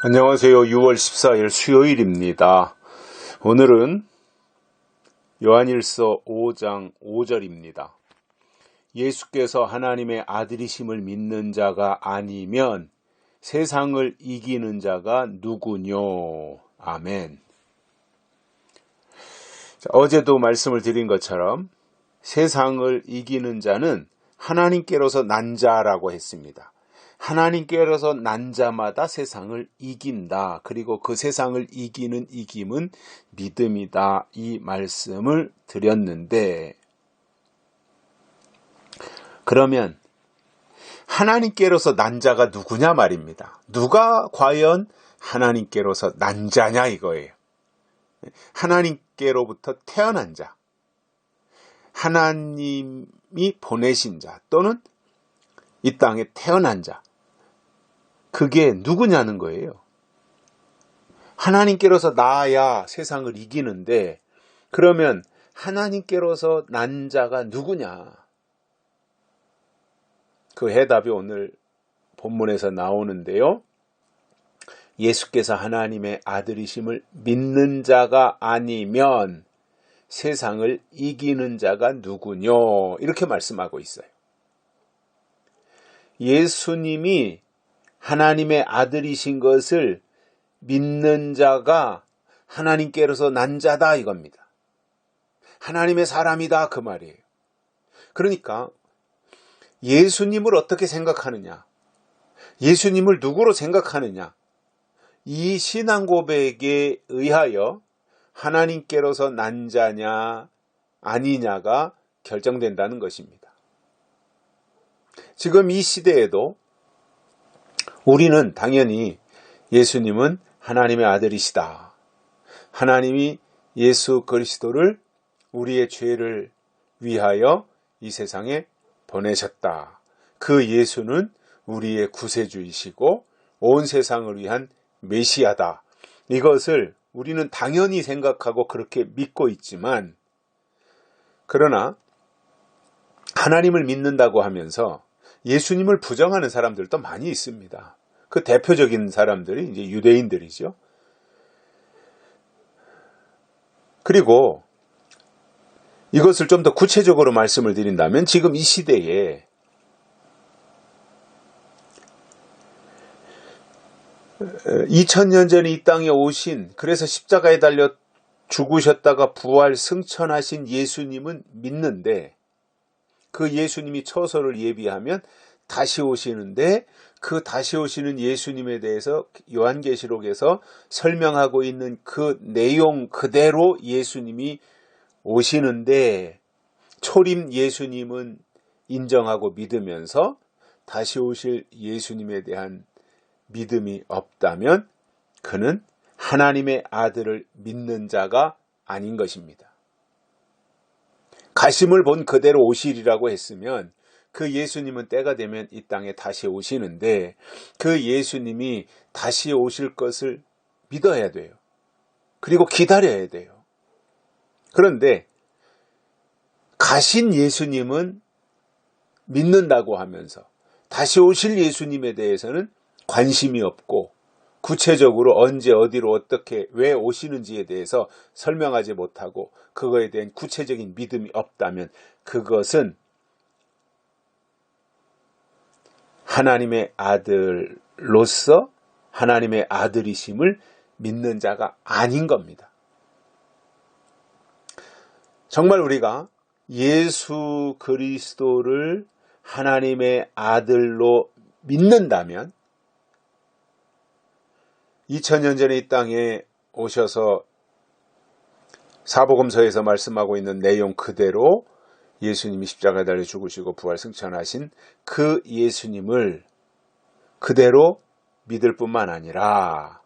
안녕하세요. 6월 14일 수요일입니다. 오늘은 요한일서 5장 5절입니다. 예수께서 하나님의 아들이심을 믿는 자가 아니면 세상을 이기는 자가 누구뇨? 아멘. 어제도 말씀을 드린 것처럼 세상을 이기는 자는 하나님께로서 난 자라고 했습니다. 하나님께로서 난 자마다 세상을 이긴다. 그리고 그 세상을 이기는 이김은 믿음이다. 이 말씀을 드렸는데, 그러면 하나님께로서 난 자가 누구냐 말입니다. 누가 과연 하나님께로서 난 자냐 이거예요. 하나님께로부터 태어난 자, 하나님이 보내신 자 또는 이 땅에 태어난 자, 그게 누구냐는 거예요. 하나님께로서 나야 세상을 이기는데, 그러면 하나님께로서 난 자가 누구냐? 그 해답이 오늘 본문에서 나오는데요. 예수께서 하나님의 아들이심을 믿는 자가 아니면 세상을 이기는 자가 누구뇨? 이렇게 말씀하고 있어요. 예수님이 하나님의 아들이신 것을 믿는 자가 하나님께로서 난 자다 이겁니다. 하나님의 사람이다 그 말이에요. 그러니까 예수님을 어떻게 생각하느냐, 예수님을 누구로 생각하느냐, 이 신앙 고백에 의하여 하나님께로서 난 자냐 아니냐가 결정된다는 것입니다. 지금 이 시대에도 우리는 당연히 예수님은 하나님의 아들이시다. 하나님이 예수 그리스도를 우리의 죄를 위하여 이 세상에 보내셨다. 그 예수는 우리의 구세주이시고 온 세상을 위한 메시아다. 이것을 우리는 당연히 생각하고 그렇게 믿고 있지만, 그러나 하나님을 믿는다고 하면서 예수님을 부정하는 사람들도 많이 있습니다. 그 대표적인 사람들이 이제 유대인들이죠. 그리고 이것을 좀 더 구체적으로 말씀을 드린다면, 지금 이 시대에 2000년 전에 이 땅에 오신, 그래서 십자가에 달려 죽으셨다가 부활 승천하신 예수님은 믿는데, 그 예수님이 처소를 예비하면 다시 오시는데, 그 다시 오시는 예수님에 대해서 요한계시록에서 설명하고 있는 그 내용 그대로 예수님이 오시는데, 초림 예수님은 인정하고 믿으면서 다시 오실 예수님에 대한 믿음이 없다면 그는 하나님의 아들을 믿는 자가 아닌 것입니다. 가심을 본 그대로 오시리라고 했으면 그 예수님은 때가 되면 이 땅에 다시 오시는데, 그 예수님이 다시 오실 것을 믿어야 돼요. 그리고 기다려야 돼요. 그런데 가신 예수님은 믿는다고 하면서 다시 오실 예수님에 대해서는 관심이 없고, 구체적으로 언제 어디로 어떻게 왜 오시는지에 대해서 설명하지 못하고 그거에 대한 구체적인 믿음이 없다면 그것은 하나님의 아들로서 하나님의 아들이심을 믿는 자가 아닌 겁니다. 정말 우리가 예수 그리스도를 하나님의 아들로 믿는다면 2000년 전에 이 땅에 오셔서 사복음서에서 말씀하고 있는 내용 그대로 예수님이 십자가에 달려 죽으시고 부활 승천하신 그 예수님을 그대로 믿을 뿐만 아니라,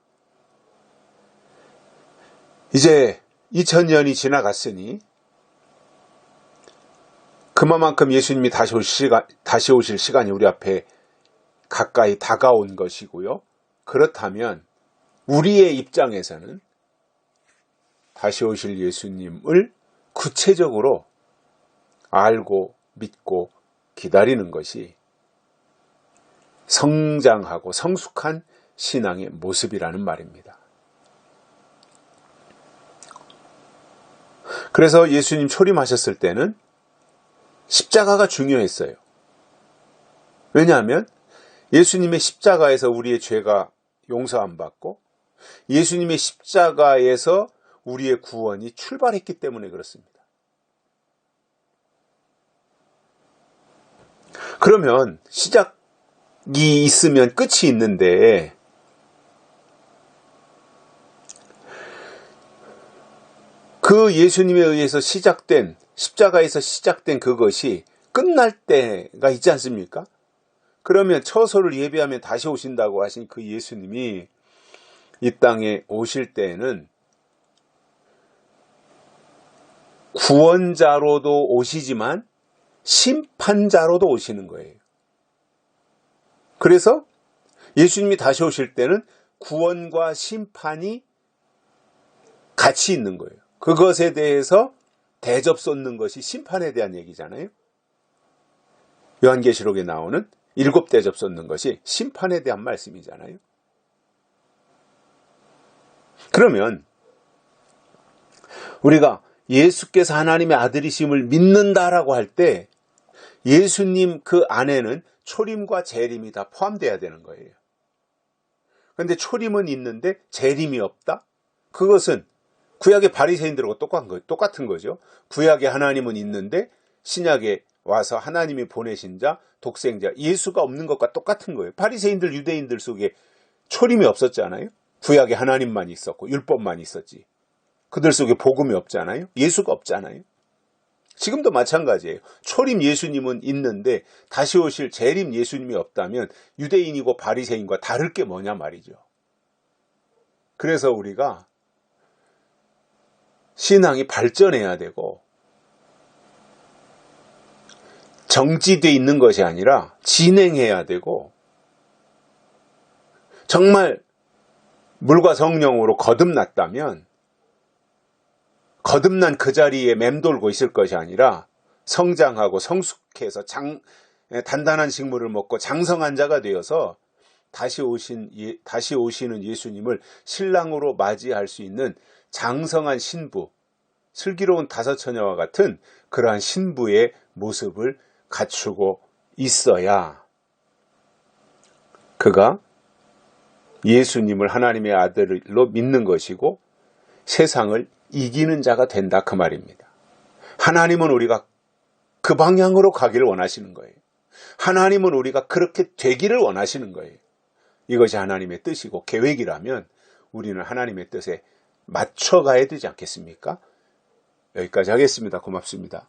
이제 2000년이 지나갔으니 그만큼 예수님이 다시 오실 시간이 우리 앞에 가까이 다가온 것이고요. 그렇다면 우리의 입장에서는 다시 오실 예수님을 구체적으로 알고 믿고 기다리는 것이 성장하고 성숙한 신앙의 모습이라는 말입니다. 그래서 예수님 초림하셨을 때는 십자가가 중요했어요. 왜냐하면 예수님의 십자가에서 우리의 죄가 용서 안 받고 예수님의 십자가에서 우리의 구원이 출발했기 때문에 그렇습니다. 그러면 시작이 있으면 끝이 있는데 그 예수님에 의해서 시작된 십자가에서 시작된 그것이 끝날 때가 있지 않습니까? 그러면 처소를 예비하면 다시 오신다고 하신 그 예수님이 이 땅에 오실 때에는 구원자로도 오시지만 심판자로도 오시는 거예요. 그래서 예수님이 다시 오실 때는 구원과 심판이 같이 있는 거예요. 그것에 대해서 대접 쏟는 것이 심판에 대한 얘기잖아요. 요한계시록에 나오는 7 대접 쏟는 것이 심판에 대한 말씀이잖아요. 그러면 우리가 예수께서 하나님의 아들이심을 믿는다라고 할 때 예수님 그 안에는 초림과 재림이 다 포함되어야 되는 거예요. 그런데 초림은 있는데 재림이 없다? 그것은 구약의 바리새인들하고 똑같은 거죠. 구약의 하나님은 있는데 신약에 와서 하나님이 보내신 자, 독생자, 예수가 없는 것과 똑같은 거예요. 바리새인들, 유대인들 속에 초림이 없었잖아요. 구약에 하나님만 있었고 율법만 있었지. 그들 속에 복음이 없잖아요. 예수가 없잖아요. 지금도 마찬가지예요. 초림 예수님은 있는데 다시 오실 재림 예수님이 없다면 유대인이고 바리새인과 다를 게 뭐냐 말이죠. 그래서 우리가 신앙이 발전해야 되고 정지되어 있는 것이 아니라 진행해야 되고 정말 물과 성령으로 거듭났다면 거듭난 그 자리에 맴돌고 있을 것이 아니라 성장하고 성숙해서 단단한 식물을 먹고 장성한 자가 되어서 다시 오시는 예수님을 신랑으로 맞이할 수 있는 장성한 신부, 슬기로운 다섯 처녀와 같은 그러한 신부의 모습을 갖추고 있어야 그가 예수님을 하나님의 아들로 믿는 것이고 세상을 이기는 자가 된다 그 말입니다. 하나님은 우리가 그 방향으로 가기를 원하시는 거예요. 하나님은 우리가 그렇게 되기를 원하시는 거예요. 이것이 하나님의 뜻이고 계획이라면 우리는 하나님의 뜻에 맞춰가야 되지 않겠습니까? 여기까지 하겠습니다. 고맙습니다.